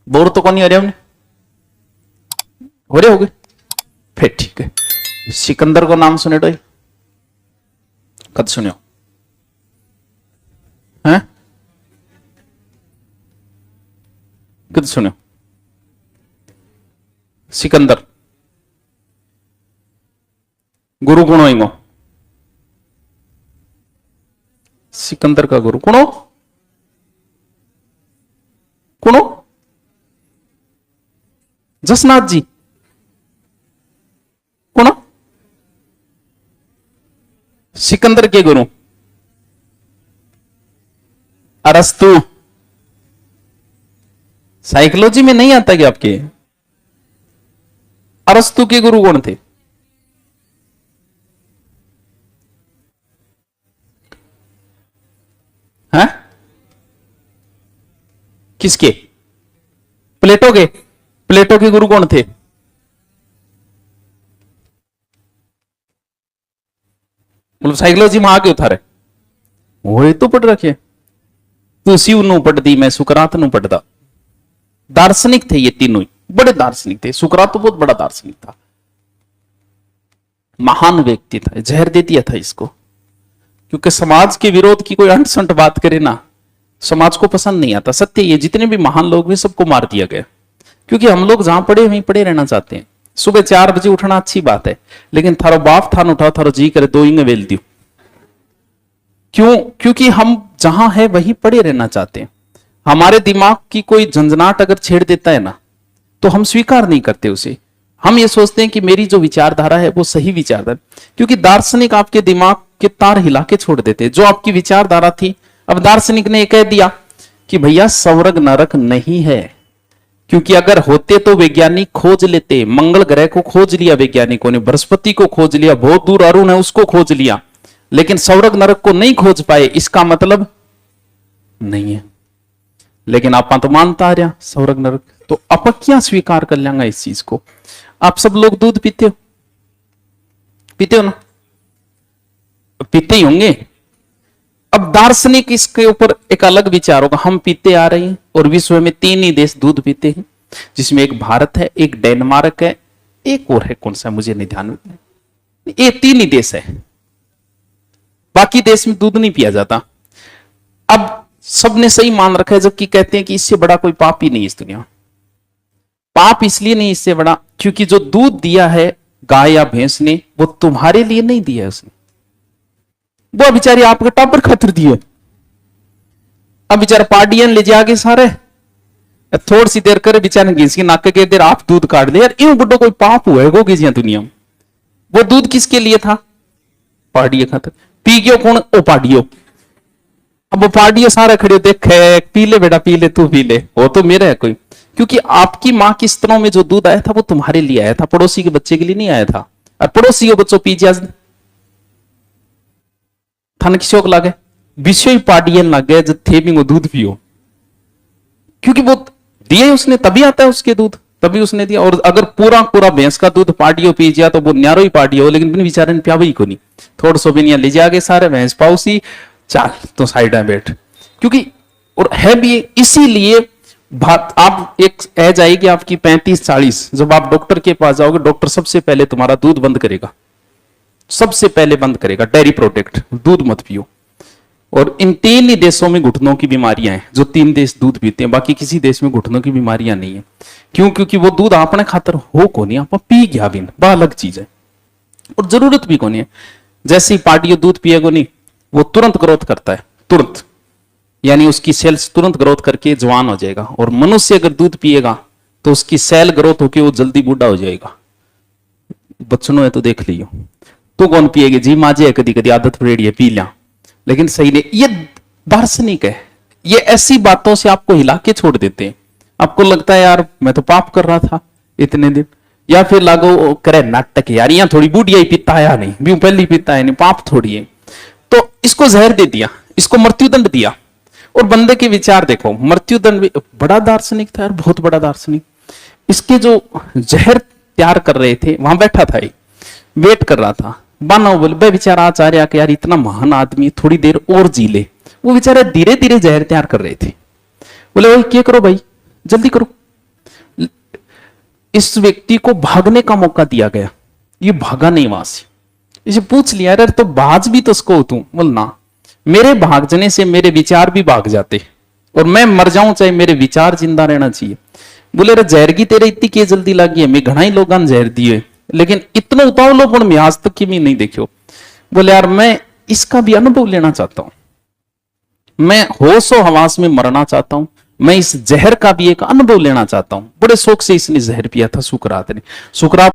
Bore तो कौन नहीं हो रहे हमने, हो रहे होगे, फिर ठीक है। सिकंदर को नाम सुने तो कद सुनियो हैं, कद सुनियो सिकंदर गुरु कौन होएंगो, सिकंदर का गुरु कौन हो, कौन हो, जसनाथ जी कौन हो, सिकंदर के गुरु अरस्तु। साइकोलॉजी में नहीं आता क्या आपके, अरस्तु के गुरु कौन थे, हैं किसके, प्लेटो के, प्लेटो के गुरु कौन थे, मतलब साइकोलॉजी में आगे उतारे वो तो पढ़ रखे, तू शिव नु पढ़ती मैं सुकरात नु पढ़ता। दार्शनिक थे ये तीनों ही, बड़े दार्शनिक थे। सुकरात तो बहुत बड़ा दार्शनिक था, महान व्यक्ति था, जहर दे दिया था इसको, क्योंकि समाज के विरोध की कोई अंट संट बात करे ना, समाज को पसंद नहीं आता। सत्य ये, जितने भी महान लोग भी सबको मार दिया गया, क्योंकि हम लोग जहां पड़े वहीं पड़े रहना चाहते हैं। सुबह 4 बजे उठना अच्छी बात है, लेकिन थारो बाप थान उठाओ, थारो जी करे दो इंगे वेल दियो, क्यों, क्योंकि हम जहां है वहीं पड़े रहना चाहते हैं। हमारे दिमाग की कोई झंझनाट अगर छेड़ देता है ना, तो हम स्वीकार नहीं करते उसे। हम ये सोचते हैं कि मेरी जो विचारधारा है वो सही विचारधारा, क्योंकि दार्शनिक आपके दिमाग के तार हिला के छोड़ देते। जो आपकी विचारधारा थी, अब दार्शनिक ने कह दिया कि भैया स्वर्ग नरक नहीं है, क्योंकि अगर होते तो वैज्ञानिक खोज लेते। मंगल ग्रह को खोज लिया वैज्ञानिकों ने, बृहस्पति को खोज लिया, बहुत दूर अरुण है उसको खोज लिया, लेकिन स्वर्ग नरक को नहीं खोज पाए, इसका मतलब नहीं है। लेकिन आप तो मानता आ रहा स्वर्ग नरक, तो आप क्या स्वीकार कर लेंगे इस चीज को। आप सब लोग दूध पीते हो, पीते हो ना, पीते ही होंगे। अब दार्शनिक इसके ऊपर एक अलग विचार होगा। हम पीते आ रहे हैं, और विश्व में 3 ही देश दूध पीते हैं, जिसमें एक भारत है, एक डेनमार्क है, एक और है, कौन सा मुझे नहीं ध्यान में, ये 3 ही देश है, बाकी देश में दूध नहीं पिया जाता। अब सबने सही मान रखा है, जबकि कहते हैं कि इससे बड़ा कोई पाप ही नहीं इस दुनिया में। पाप इसलिए नहीं इससे बड़ा, क्योंकि जो दूध दिया है गाय या भैंस ने, वो तुम्हारे लिए नहीं दिया है उसने, वो बेचारी आपके टाबर खातिर दिए। अब बेचारा पार्टियन ले जाके सारे थोड़ी सी देर करे, बेचारे घिस की नाके के देर आप दूध काट दे यार, यूं बुड्ढो कोई पाप हुआ है किसी दुनिया में। वो दूध किसके लिए था, पार्टिया खातिर। पी गयो कौन, ओ पार्टियो। अब वो पार्टियो सारे खड़े देखे, पी ले बेटा पी ले, तू पी ले, वो तो मेरा है कोई, क्योंकि आपकी मां की स्तनों में जो दूध आया था वो तुम्हारे लिए आया था, पड़ोसी के बच्चे के लिए नहीं आया था। और पड़ोसी के बच्चों पी जा थान किसी को लागे, विषय पार्टियन लग गए जब थे भी वो दूध पियो, क्योंकि वो दिए उसने, तभी आता है उसके दूध, तभी उसने दिया। और अगर पूरा पूरा भैंस का दूध पार्टियो पी जाए तो वो न्यारो ही पार्टियो, लेकिन बिन बेचारे ने प्यावा ही को नहीं, थोड़ा सो भी नहीं ले जाके सारे भैंस पाउसी चाल तो साइड में बैठ, क्योंकि और है भी इसीलिए बात। आप एक एज आएगी आपकी 35-40, जब आप डॉक्टर के पास जाओगे, डॉक्टर सबसे पहले तुम्हारा दूध बंद करेगा, सबसे पहले बंद करेगा, डेयरी प्रोडक्ट, दूध मत पियो। और इन 3 ही देशों में घुटनों की बीमारियां हैं, जो 3 देश दूध पीते हैं, बाकी किसी देश में घुटनों की बीमारियां नहीं है। क्यों, क्योंकि वो दूध आपने खातर हो को नहीं, आप पी गया बिन, बड़ा अलग चीज है, और जरूरत भी को नहीं है। जैसे ही पार्टियों दूध पिएगो नहीं, वो तुरंत ग्रोथ करता है, तुरंत, यानी उसकी सेल्स तुरंत ग्रोथ करके जवान हो जाएगा। और मनुष्य अगर दूध पिएगा तो उसकी सेल ग्रोथ होकर वो जल्दी बूढ़ा हो जाएगा। बच्चों है तो देख लियो, तो कौन पिएगी जी, माजे है कदी कदी आदत पड़ी है पी लिया, लेकिन सही नहीं। ये दार्शनिक है, ये ऐसी बातों से आपको हिला के छोड़ देते हैं। आपको लगता है यार मैं तो पाप कर रहा था इतने दिन, या फिर लागो करे नाटक यार, यहाँ थोड़ी बूढ़िया ही पीता आया नहीं, भी पहली पीता है नहीं, पाप थोड़ी है। तो इसको जहर दे दिया, इसको मृत्युदंड दिया। और बंदे के विचार देखो, मृत्युदंड भी बड़ा दार्शनिक था यार, बहुत बड़ा दार्शनिक। इसके जो जहर तैयार कर रहे थे वहां बैठा था, वेट कर रहा था। बानो बोले भाई बेचारा आचार्य कि यार इतना महान आदमी थोड़ी देर और जी ले। वो बेचारा धीरे धीरे जहर तैयार कर रहे थे। बोले वही क्या करो भाई, जल्दी करो, इस व्यक्ति को भागने का मौका दिया गया, ये भागा नहीं वहां से। इसे पूछ लिया, अरे तो बाज भी तो उसको तू, बोलना मेरे भाग जाने से मेरे विचार भी भाग जाते और मैं मर जाऊं चाहे मेरे विचार जिंदा रहना चाहिए। बोले रे जहर की तेरे इतनी के जल्दी लगी है, मैं घना ही लोग जहर दिए लेकिन इतना उतावलोपन में आज तक की भी नहीं देखियो। बोले यार मैं इसका भी अनुभव लेना चाहता हूं, मैं होशो हवास में मरना चाहता हूं, मैं इस जहर का भी एक अनुभव लेना चाहता हूं। बड़े शौक से इसने जहर पिया था सुकरात ने। सुकरात